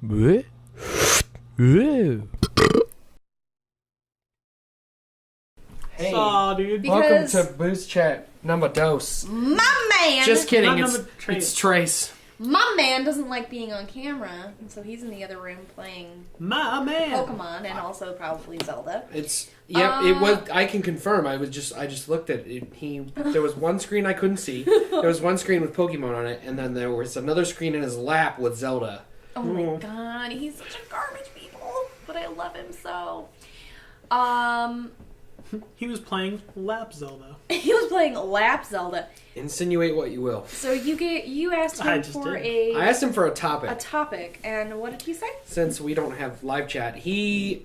Hey. Saw, dude. Welcome to Boost Chat number dos. My man! Just kidding, Not it's Trace. My man doesn't like being on camera, and so he's in the other room playing My man. Pokemon and also probably Zelda. It was. I can confirm. I just looked at it. There was one screen I couldn't see. There was one screen with Pokemon on it, and then there was another screen in his lap with Zelda. Oh my god, he's such a garbage people, but I love him so. He was playing Lap Zelda. He was playing lap Zelda. Insinuate what you will. So you asked him for I asked him for a topic. A topic, and what did he say? Since we don't have live chat, I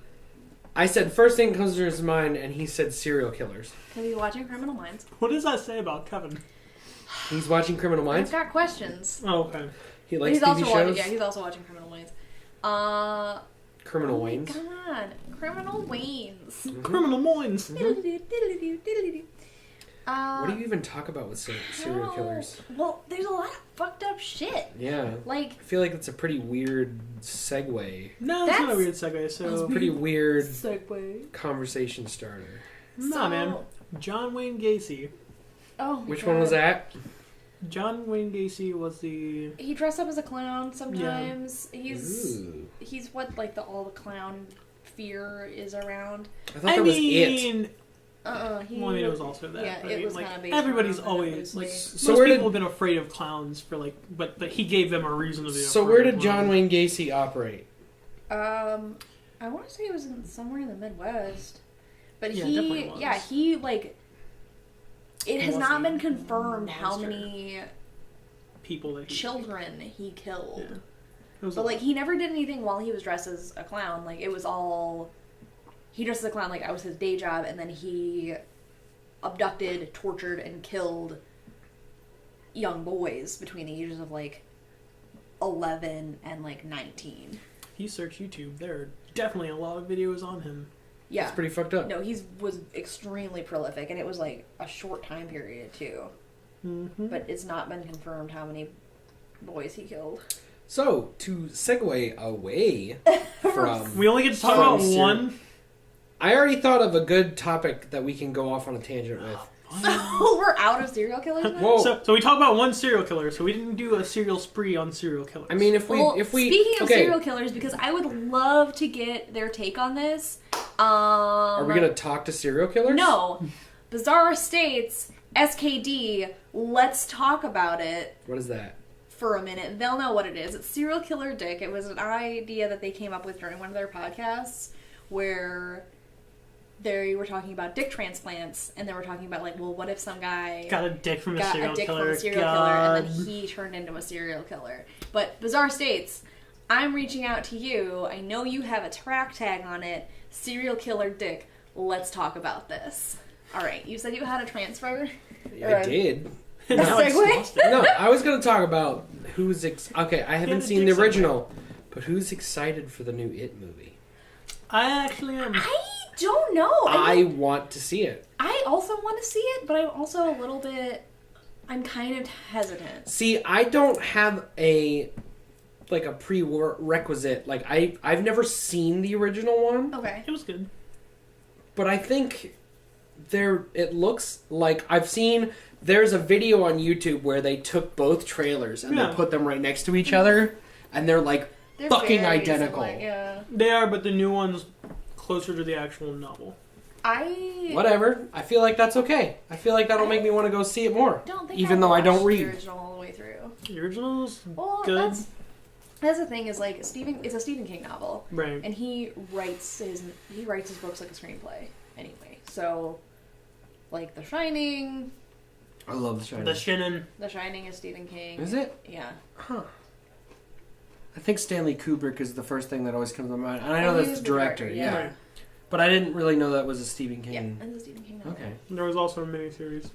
said first thing comes to his mind, and he said serial killers. Because he's watching Criminal Minds. What does that say about Kevin? He's watching Criminal Minds. I've got questions. Oh, okay. He likes TV shows. He's also watching Criminal Minds. Criminal Waynes. God, Criminal Waynes. Mm-hmm. Criminal Minds. What do you even talk about with serial killers? Well, there's a lot of fucked up shit. Yeah. Like, I feel like it's a pretty weird segue. No, it's not a weird segue. So It's a pretty weird segue. conversation starter. Nah, man. John Wayne Gacy. Oh, Which one was that? John Wayne Gacy was the... He dressed up as a clown sometimes. Ooh. He's what like all the clown fear is around. I thought that was it. It was also that. Yeah, but it was like kind of based everybody's around always that, like loosely. most people have been afraid of clowns for like, but he gave them a reason to be. So afraid where did of John clowns. Wayne Gacy operate? I want to say it was somewhere in the Midwest, but Yeah, definitely was. he like. It has not been Wasn't confirmed how monster. many people that children he killed. Yeah. It was But like he never did anything while he was dressed as a clown. Like it was all he dressed as a clown. Like that was his day job, and then he abducted, tortured, and killed young boys between the ages of like 11 and like 19. If you search YouTube, there are definitely a lot of videos on him. Yeah, It's pretty fucked up. no, was extremely prolific, and it was like a short time period too. Mm-hmm. But it's not been confirmed how many boys he killed. So, to segue away from... We only get to talk about one. I already thought of a good topic that we can go off on a tangent with. So we're out of serial killers now? Whoa. So we talked about one serial killer. So we didn't do a serial spree on serial killers. I mean, if we speaking of okay, serial killers, because I would love to get their take on this. are we gonna talk to serial killers? No, Bizarre States, SKD. Let's talk about it What is that? for a minute. They'll know what it is. It's serial killer dick. It was an idea that they came up with during one of their podcasts where they were talking about dick transplants, and they were talking about like, well, what if some guy got a dick from a got serial a dick killer, from a serial killer, and then he turned into a serial killer. But Bizarre States, I'm reaching out to you. I know you have a track tag on it. Serial killer dick. Let's talk about this. All right, you said you had a transfer. I did. A Now it's segue? lost. No, I was gonna talk about who's okay. I haven't the seen the dick original, but who's excited for the new It movie? I actually am. I don't know. I want to see it. I also want to see it, but I'm also a little bit. I'm kind of hesitant. See, I don't have a prerequisite. Like I've never seen the original one, Okay. It was good. but I think it looks like I've seen. There's a video on YouTube where they took both trailers and Yeah. they put them right next to each other, and they're like They're fucking very identical. similar, yeah. They are, but the new one's closer to the actual novel. Whatever. I feel like that's okay. I feel like that'll make me want to go see it more. Don't think even though I don't watched read. the original all the way through. The original's Well, good. that's the thing is like it's a Stephen King novel, Right. and he writes his books like a screenplay anyway. So, like The Shining. I love The Shining. The The Shining is Stephen King. Is it? Yeah. Huh. I think Stanley Kubrick is the first thing that always comes to mind. And I know Oh, he that's is the director, yeah. Right. But I didn't really know that was a Stephen Yeah, King. it's a Stephen King novel. Okay. There was also a miniseries.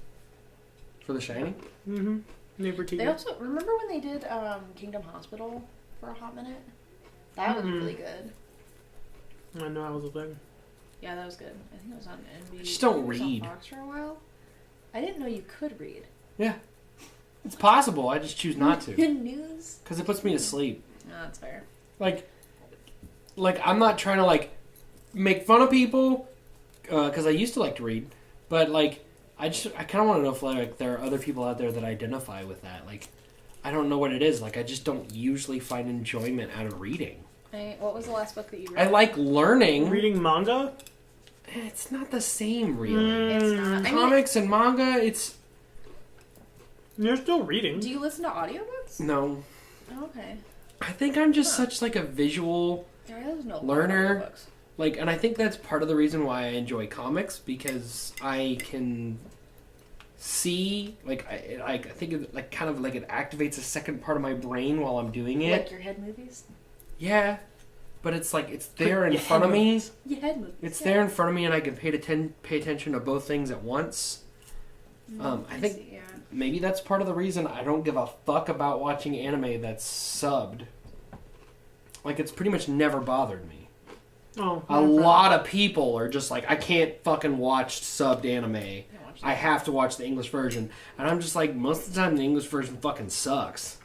For The Shining? Mm-hmm. Neighbor TV. They also remember when they did Kingdom Hospital for a hot minute. That was really good. I know that was a thing. Yeah, that was good. I think it was on NBC. I just don't it was on read. Fox for a while. I didn't know you could read. Yeah. It's possible. I just choose not to. Good news. Because it puts me to sleep. No, that's fair. like I'm not trying to like make fun of people because I used to like to read, but like I kind of want to know if like there are other people out there that identify with that. Like I don't know what it is. Like I just don't usually find enjoyment out of reading. What was the last book that you read? I like learning. Reading manga? It's not the same, really. It's not. Comics and manga, it's... You're still reading. Do you listen to audiobooks? No. Oh, okay. I think I'm just such like a visual learner. Like, and I think that's part of the reason why I enjoy comics, because I can see, like, I think it, like, kind of like it activates a second part of my brain while I'm doing it. Like your head movies? Yeah. But it's like, it's there in front of me. Your head movies. It's there in front of me, and I can pay attention to both things at once. I think maybe that's part of the reason I don't give a fuck about watching anime that's subbed. Like, it's pretty much never bothered me. Oh, a lot of people are just like, I can't fucking watch subbed anime. I have to watch the English version. And I'm just like, most of the time the English version fucking sucks.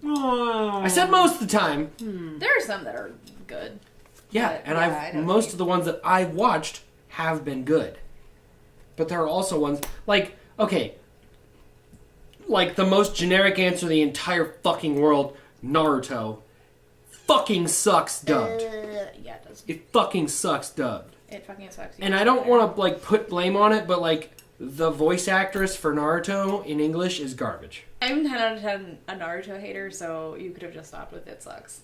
Oh. I said most of the time. There are some that are good. Yeah, and most of the ones that I've watched have been good. But there are also ones, like, okay, like the most generic answer in the entire fucking world, Naruto, fucking sucks dubbed. Yeah, it does. It fucking sucks dubbed. It fucking sucks. And I don't want to, like, put blame on it, but, like, the voice actress for Naruto in English is garbage. I'm 10 out of 10 a Naruto hater, so you could have just stopped with it sucks.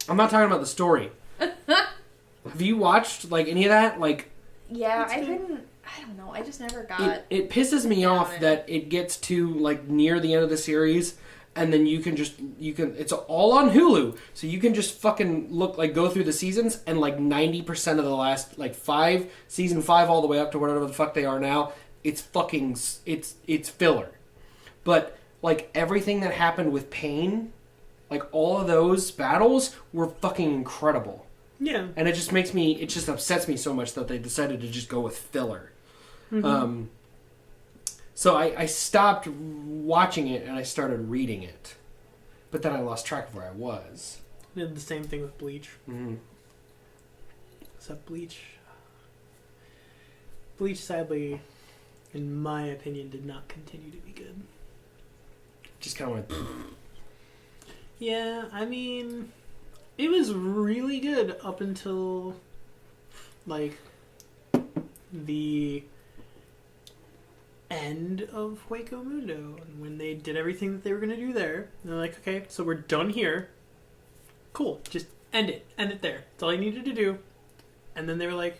I'm not talking about the story. Have you watched, like, any of that? Like, yeah, I don't know, I just never got... It pisses me off that it gets to, like, near the end of the series, and then it's all on Hulu, so you can just fucking go through the seasons, and, like, 90% of the last, like, season 5 all the way up to whatever the fuck they are now, it's fucking, it's filler. But, like, everything that happened with Pain, like, all of those battles were fucking incredible. Yeah. And it just upsets me so much that they decided to just go with filler. Mm-hmm. So I stopped watching it and I started reading it. But then I lost track of where I was. Did the same thing with Bleach. Mm-hmm. Except Bleach, sadly, in my opinion, did not continue to be good. Just kind of went... Yeah, I mean, it was really good up until, like, the end of Hueco Mundo. And when they did everything that they were going to do there, they're like, okay, so we're done here. Cool, just end it. End it there. That's all you needed to do. And then they were like,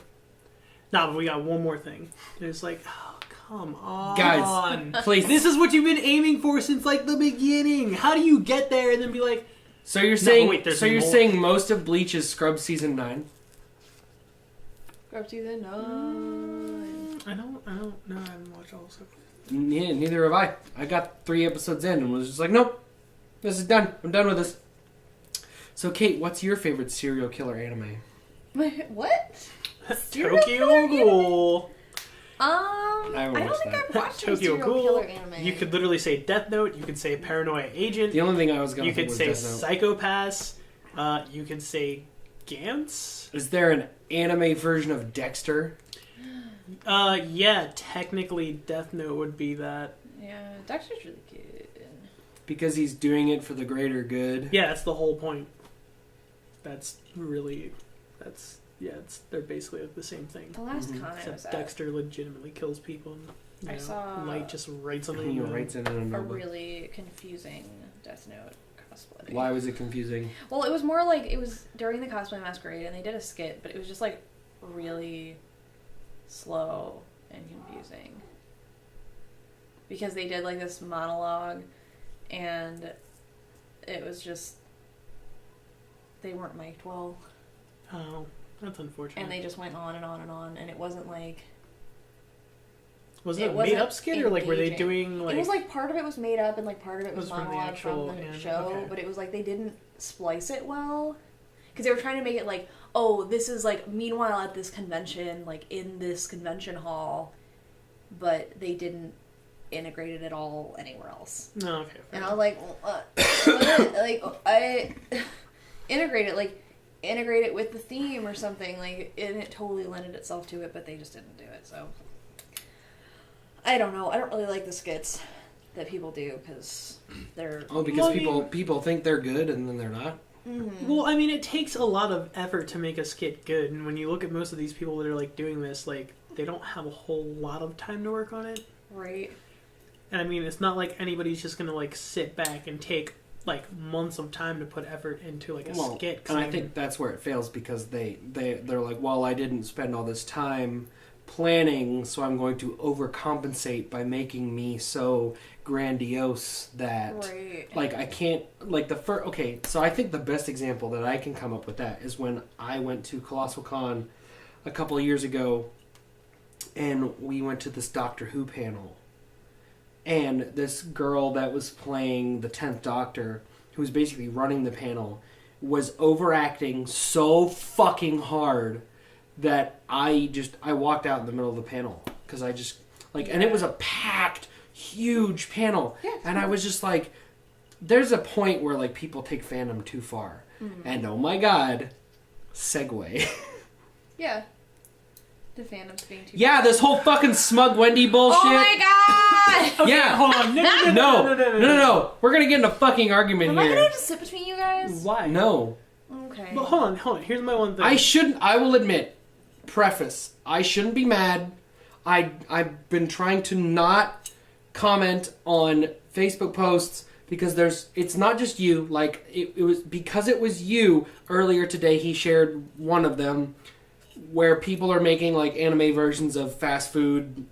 nah, but we got one more thing. And it's like, oh, come on. Guys, please. This is what you've been aiming for since, like, the beginning. How do you get there and then be like... So you're saying you're saying most of Bleach is Scrub Season 9? Scrub Season 9. I don't know. I haven't watched all the stuff. Yeah, neither have I. I got 3 episodes in and was just like, nope, this is done. I'm done with this. So, Kate, what's your favorite serial killer anime? What? Tokyo Ghoul. I don't think I've watched a Tokyo serial Ghoul. killer anime. You could literally say Death Note. You could say Paranoia Agent. The only thing I was going to think was You Death could say Note. Psychopaths. You could say Gantz. Is there an anime version of Dexter? Yeah, technically Death Note would be that. Yeah, Dexter's really good. Because he's doing it for the greater good. Yeah, that's the whole point. They're basically like the same thing. The last con I was Except at, Dexter legitimately kills people. And, I saw Light just writes on He writes it in a a notebook. really confusing Death Note cosplay. Why was it confusing? Well, it was more like it was during the cosplay masquerade, and they did a skit, but it was just like really slow and confusing because they did like this monologue, and it was just they weren't mic'd well. Oh, that's unfortunate. And they just went on and on and on, and it wasn't like... Was it a made-up skit, or like were they doing like... It was like part of it was made up, and like part of it was from the monologue actual from the show, okay. but it was like they didn't splice it well. Because they were trying to make it like, oh, this is like, meanwhile at this convention, like in this convention hall, but they didn't integrate it at all anywhere else. No, okay. And I was like, what? Like, integrate it with the theme or something, like, and it totally lended itself to it, but they just didn't do it, so. I don't know. I don't really like the skits that people do, because they're... Oh, because people think they're good, and then they're not? Mm-hmm. Well, I mean, it takes a lot of effort to make a skit good, and when you look at most of these people that are, like, doing this, like, they don't have a whole lot of time to work on it. Right. And I mean, it's not like anybody's just gonna, like, sit back and take, like, months of time to put effort into, like, a skit. And I think that's where it fails, because they're like, well, I didn't spend all this time planning, so I'm going to overcompensate by making me so grandiose that, like, I can't, like, okay, so I think the best example that I can come up with that is when I went to Colossal Con a couple of years ago, and we went to this Doctor Who panel. And this girl that was playing the 10th Doctor, who was basically running the panel, was overacting so fucking hard that I walked out in the middle of the panel. Because I just, like, and it was a packed, huge panel. Yeah, and I was just like, there's a point where, like, people take fandom too far. Mm-hmm. And oh my god, segue. Yeah. The fandom's being too... Yeah, this whole fucking Smug Wendy bullshit. Oh my god! Okay, yeah. hold on. No. We're gonna get in a fucking argument Am here. I gonna have to sit between you guys? Why? No. Okay. But hold on. Here's my one thing. I will admit, preface, I shouldn't be mad. I've been trying to not comment on Facebook posts because it's not just you. Like, it was because it was you earlier today, he shared one of them where people are making, like, anime versions of fast food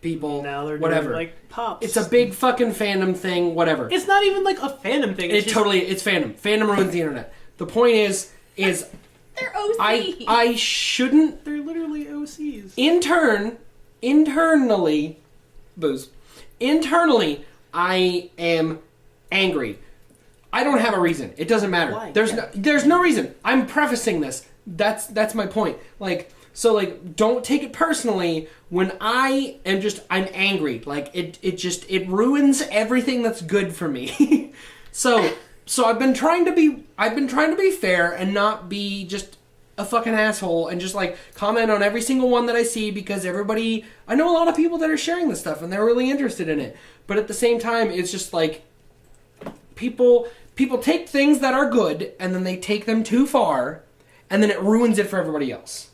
people, now they're whatever. Doing, like, pops. It's a big fucking fandom thing, whatever. It's not even like a fandom thing. It's fandom. Fandom ruins the internet. The point is they're OC. I shouldn't. They're literally OCs. Internally, I am angry. I don't have a reason. It doesn't matter. Why? There's no reason. I'm prefacing this. That's my point. Like, so, like, don't take it personally when I'm angry. Like, it ruins everything that's good for me. so I've been trying to be fair and not be just a fucking asshole and just, like, comment on every single one that I see, because I know a lot of people that are sharing this stuff and they're really interested in it. But at the same time, it's just like people take things that are good and then they take them too far, and then it ruins it for everybody else.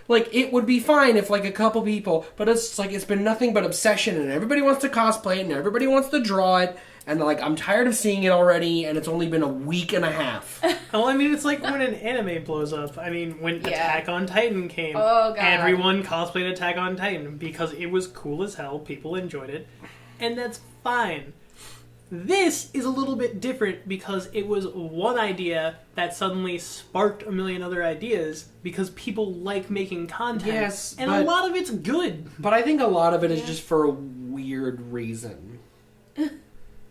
Like, it would be fine if, like, a couple people, but it's like, it's been nothing but obsession, and everybody wants to cosplay it, and everybody wants to draw it, and, like, I'm tired of seeing it already, and it's only been a week and a half. Well, I mean, it's like when an anime blows up. I mean, when Attack on Titan came, oh, God. Everyone cosplayed Attack on Titan because it was cool as hell, people enjoyed it, and that's fine. This is a little bit different because it was one idea that suddenly sparked a million other ideas because people like making content. Yes, and a lot of it's good. But I think a lot of it is just for a weird reason.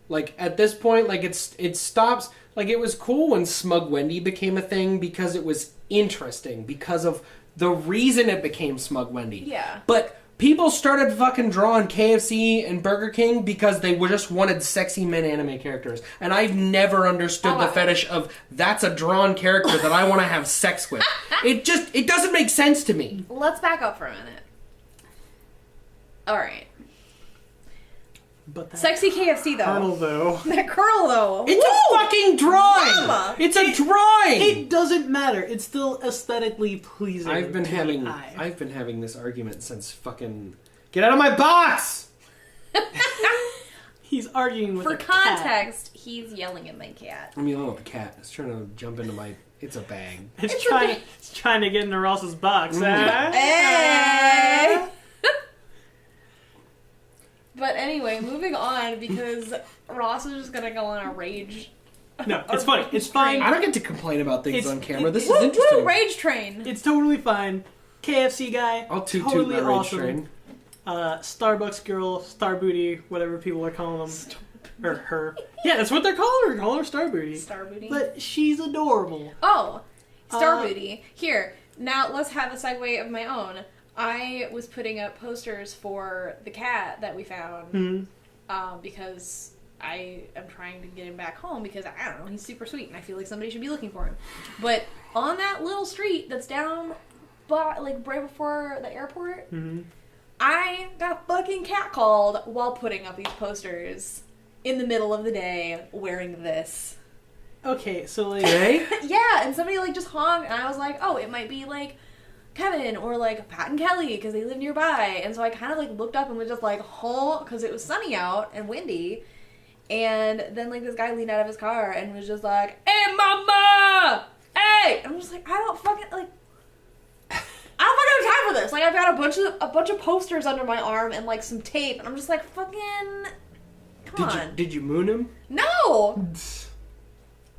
Like, at this point, like, it stops. Like, it was cool when Smug Wendy became a thing because it was interesting, because of the reason it became Smug Wendy. Yeah. But people started fucking drawing KFC and Burger King because they just wanted sexy men anime characters. And I've never understood the fetish of, that's a drawn character that I want to have sex with. It doesn't make sense to me. Let's back up for a minute. Alright. But that Sexy KFC, though. Colonel, though. That curl, though. It's a fucking drawing! Mama. It's a drawing! It doesn't matter. It's still aesthetically pleasing. I've been to having the eye. I've been having this argument since fucking... Get out of my box! He's arguing with For a cat. context, he's yelling at my cat. I'm yelling at the cat. It's trying to jump into my... It's a bag. It's trying to get into Ross's box. Hey! But anyway, moving on, because Ross is just gonna go on a rage. No, it's funny. It's fine. I don't get to complain about things on camera. This is Woo, interesting. woo, rage train. It's totally fine. KFC guy. I'll toot totally my rage awesome. train. Starbucks girl, Star Booty, whatever people are calling them. Or her. Yeah, that's what they're calling her. Call her Star Booty. Star Booty. But she's adorable. Oh, Star Booty. Here, now let's have a segue of my own. I was putting up posters for the cat that we found because I am trying to get him back home because, I don't know, he's super sweet and I feel like somebody should be looking for him. But on that little street that's down by, like, right before the airport, I got fucking catcalled while putting up these posters in the middle of the day wearing this. Okay, so like... Okay. Yeah, and somebody like just honked, and I was like, oh, it might be like Kevin or like Pat and Kelly because they live nearby. And so I kind of like looked up and was just like, honk, because it was sunny out and windy. And then like this guy leaned out of his car and was just like, hey, mama! Hey! I'm just like, I don't fucking have time for this. Like, I've got a bunch of posters under my arm and like some tape, and I'm just like, fucking, come on. Did you moon him? No!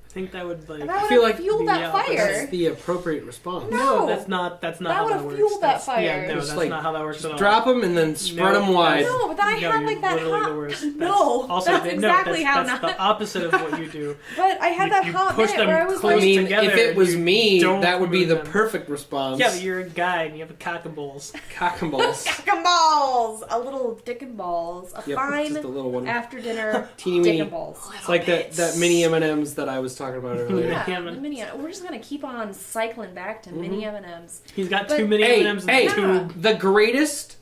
I think that would like... I feel like fueled that fire. That's the appropriate response. No. that's not That how would that have works. fueled that fire. Yeah, no, Just, that's like, not how that works at all. Drop them and then spread them wide. No, but then I had like that literally hot... the worst. No, also, that's exactly how that's not... the opposite of what you do. But I had that You hot push minute them where I was close I like... mean, together, if it was you me, don't that would be move the them. perfect response. Yeah, but you're a guy and you have a cock and balls. Cock and balls. Dick and balls! A little dick and balls. A Yep, fine just a little one. after dinner Teeny dick weeny. and balls. It's like that mini M&Ms that I was talking about earlier. Yeah, M&Ms. the mini. We're just gonna keep on cycling back to mini M&Ms. He's got But- too many Hey, M&Ms in hey, the tube. the greatest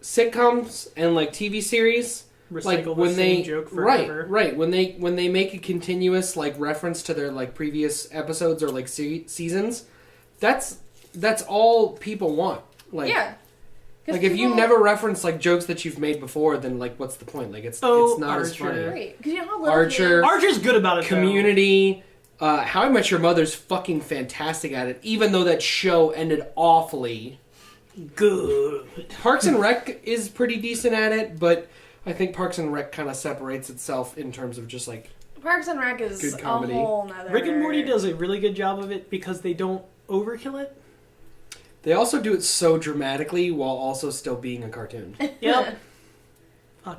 sitcoms and like TV series, like Recycle the when same they joke forever. right when they make a continuous like reference to their like previous episodes or like seasons, that's all people want. Like, Yeah. 'Cause like if you people- never reference like jokes that you've made before, then like what's the point? Like it's not as Archer. funny. Right. Because you know how little Archer. kids- Archer's good about it, though. Community, How I Met Your Mother's fucking fantastic at it, even though that show ended awfully. Good. Parks and Rec is pretty decent at it, but I think Parks and Rec kind of separates itself in terms of just like Parks and Rec is Good a comedy. whole nother... Rick and Morty does a really good job of it because they don't overkill it. they also do it so dramatically while also still being a cartoon. Yep.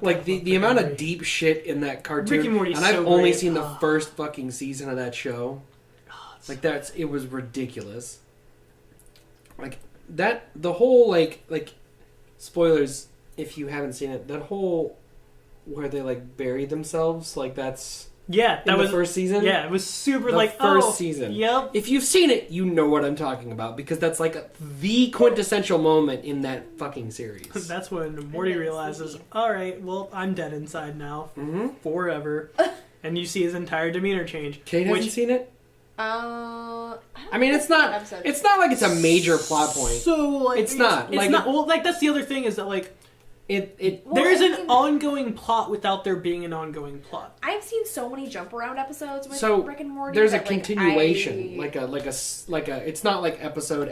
Like the amount of deep shit in that cartoon, Rick and Morty's I've so only great. seen the Ah. first fucking season of that show. Like it was ridiculous. Like that, the whole like spoilers if you haven't seen it. That whole where they like bury themselves, like that's Yeah, that in was the first season. Yeah, it was super The like first oh, season. Yep. If you've seen it, you know what I'm talking about because that's like the quintessential moment in that fucking series. That's when Morty realizes, all right, well, I'm dead inside now Mm-hmm. forever, and you see his entire demeanor change. Kate hasn't seen it. I mean, it's not. Episodes. It's not like it's a major plot point. So like, It's not. It's Like- not. Well, like that's the other thing is that like It Well, there's I an mean- ongoing plot without there being an ongoing plot. I've seen so many jump around episodes with So, Rick and Morty. there's a that, like, continuation, I- like a. It's not like episode.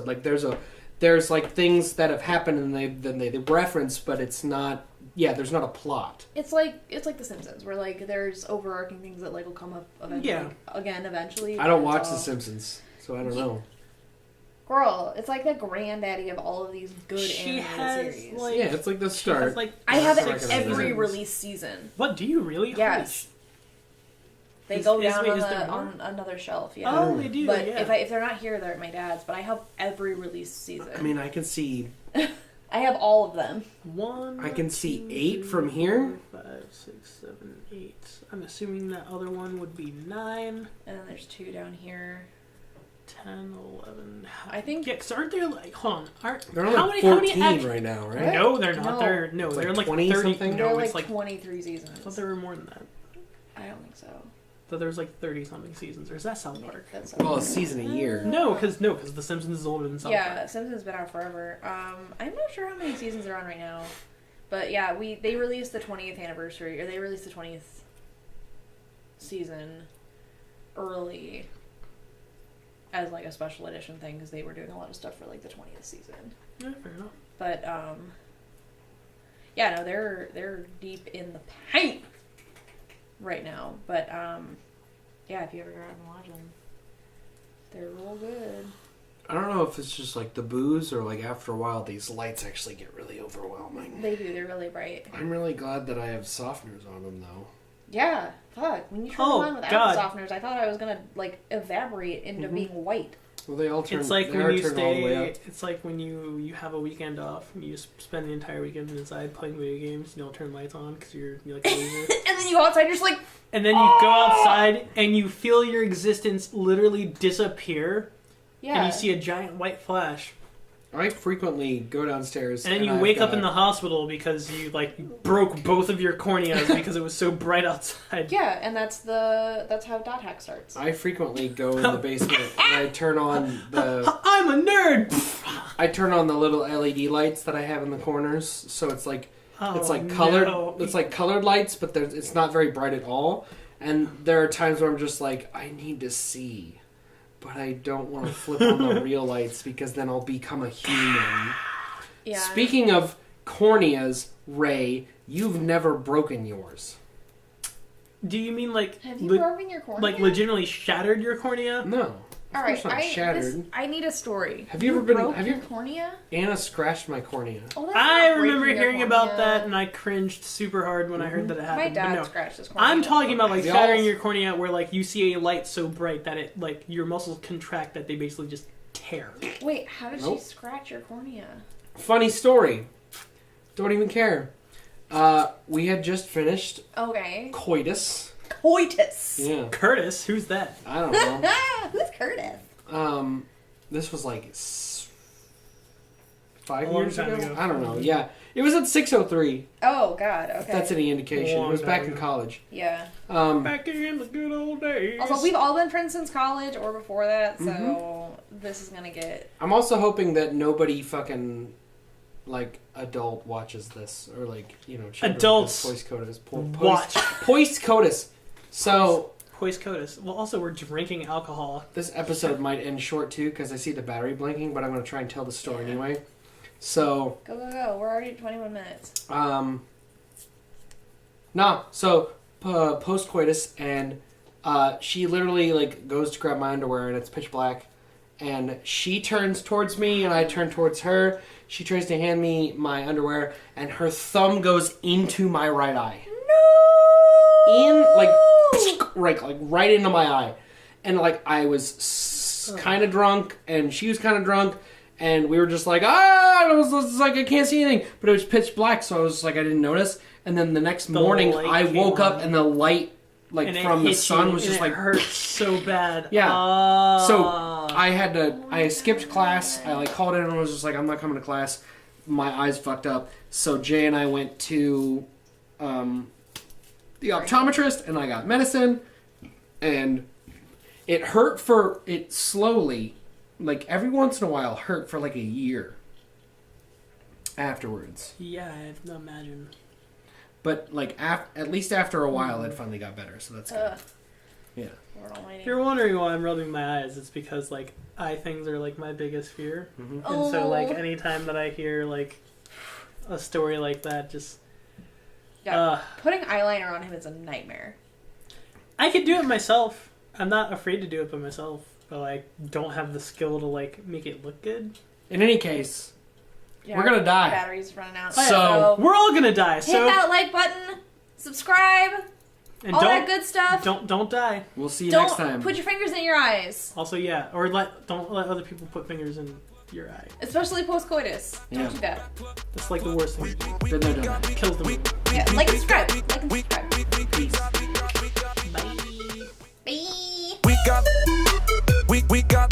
Like there's like things that have happened and they reference, but it's not. Yeah, there's not a plot. It's like The Simpsons, where like there's overarching things that like will come up eventually. Yeah. Again, eventually. I don't but watch it's The all- Simpsons, so I don't know. Girl, it's like the granddaddy of all of these good She animated has series. like Yeah, it's like the she start. has, like I have Six every seasons. release season. What do you really? Yes. They Is- go is- down wait, on, is there more? on another shelf, yeah. Oh, they do. But yeah. if they're not here, they're at my dad's. But I have every release season. I mean, I can see. I have all of them. One. I can see 2, 8 from here. 4, 5, 6, 7, 8. I'm assuming that other one would be 9, And then there's 2 down here. 10, 11. I think- Yeah, because aren't there like hold on? Aren't They're on how like many 14 act- right now, right? No, they're not. No. They're It's they're like like 20 30 something? No, They're it's like like 23 seasons. I thought there were more than that. I don't think so. I thought there was like 30 something seasons. Or is that South Park? That's Well, a season a year. No, because The Simpsons is older than South yeah, Park. Simpsons been out forever. I'm not sure how many seasons they're on right now, but yeah, they released the 20th anniversary, or they released the 20th season early as like a special edition thing because they were doing a lot of stuff for like the 20th season. Yeah, fair enough. But yeah, no, they're deep in the paint right now. But yeah, if you ever go out and watch them, they're real good. I don't know if it's just like the booze or like after a while these lights actually get really overwhelming. They do. They're really bright. I'm really glad that I have softeners on them though. Yeah, fuck. When you turn Oh, them on with God. apple softeners, I thought I was gonna like evaporate into being white. Well, they all turn. It's like they when are you turned all the way stay. up. It's like when you have a weekend off and you spend the entire weekend inside playing video games. You don't turn lights on because you're like a loser. And then you go outside, you're just like, And then you go outside and you feel your existence literally disappear. yeah. And you see a giant white flash. I frequently go downstairs, And then you I've wake up got- in the hospital because you like broke both of your corneas because it was so bright outside. Yeah, and that's how dot hack starts. I frequently go in the basement and I turn on the I'm a nerd. I turn on the little LED lights that I have in the corners, so it's like colored. No. It's like colored lights, but it's not very bright at all. And there are times where I'm just like, I need to see. But I don't want to flip on the real lights because then I'll become a human. Yeah. Speaking of corneas, Ray, you've never broken yours. Do you mean like Have you broken your cornea? like legitimately shattered your cornea? No. All right, Of course not shattered. I need a story. Have you ever been- broke have you- your cornea? Anna scratched my cornea. Oh, that's I not remember breaking your hearing about cornea. that and I cringed super hard when I heard that it My happened. dad but no. scratched his cornea. I'm talking about like Y'all- shattering your cornea where like you see a light so bright that it like your muscles contract that they basically just tear. Wait, how did Nope. she scratch your cornea? Funny story. Don't even care. We had just finished Okay. coitus. Coitus. Yeah. Curtis, who's that? I don't know. Who's Curtis? This was like 5 A long years time ago? ago. I don't know. Yeah. It was at 603. Oh God. If Okay. that's any indication. It Long was back time in ago. college. Yeah. Back in the good old days. Also, we've all been friends since college or before that, so Mm-hmm. this is gonna get. I'm also hoping that nobody fucking like adult watches this or like, you know, children. Adults Poist coitus. watch. Poist coitus. So Hoist Cotus. Well, also we're drinking alcohol. this episode might end short too because I see the battery blinking, but I'm going to try and tell the story anyway. So Go, go, go. We're already at 21 minutes. post coitus, and she literally like goes to grab my underwear and it's pitch black, and she turns towards me and I turn towards her. She tries to hand me my underwear and her thumb goes into my right eye. Right into my eye. And like I was kind of drunk and she was kind of drunk. And we were just like, and it was like, I can't see anything. But it was pitch black, so I was like, I didn't notice. And then the next morning, light I came woke up on. and the light, like, And it from the hit sun you, was and just it like... hurt so bad. Yeah. Ah. So I skipped class. I like called in and was just like, I'm not coming to class. My eyes fucked up. So Jay and I went to the optometrist and I got medicine. And it hurt it slowly, like every once in a while, hurt for like a year afterwards. Yeah, I can imagine. But like at least after a while, it finally got better. So that's good. Yeah. Lord Almighty. If you're wondering why I'm rubbing my eyes, it's because like eye things are like my biggest fear. Mm-hmm. And so like Oh. anytime that I hear like a story like that, just Yeah, putting eyeliner on him is a nightmare. I could do it myself. I'm not afraid to do it by myself, but I don't have the skill to like make it look good. In any case, Yeah, we're gonna die. Battery's running out. So- We're all gonna die. hit So that like button, subscribe, and all that don't good stuff. don't die. we'll see you Don't next time. put your fingers in your eyes, Also, yeah, or don't let other people put fingers in your eye. especially post-coitus. Don't Yeah. do that. That's like the worst thing. Been there, done that. It kills the movie. Yeah, like and subscribe. Like and subscribe. Peace. Bye. Bye. We got